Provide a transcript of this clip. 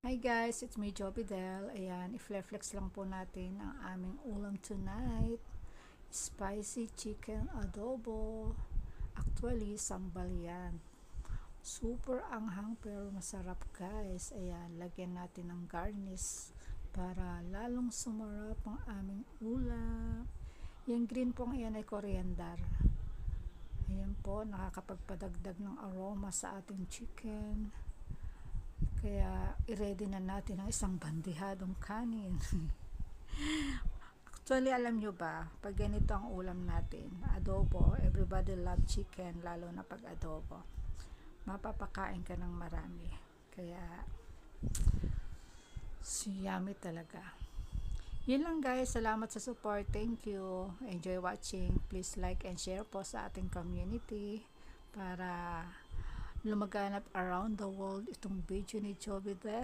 Hi guys, it's me Jobidel. Ayan, i-flex lang po natin ang aming ulam tonight. Spicy chicken adobo. Actually, sambal yan. Super anghang pero masarap guys. Ayan, lagyan natin ng garnish para lalong sumarap ang aming ulam. Yung green pong iyan ay coriander. Ayan po, nakakapagpadagdag ng aroma sa ating chicken. Kaya i-ready na natin ang isang bandihadong kanin. Actually, alam nyo ba, pag ganito ang ulam natin, adobo, everybody love chicken, lalo na pag adobo. Mapapakain ka ng marami. Kaya, yummy talaga. Yun lang guys, salamat sa support. Thank you. Enjoy watching. Please like and share po sa ating community para lumaganap around the world itong video ni Joby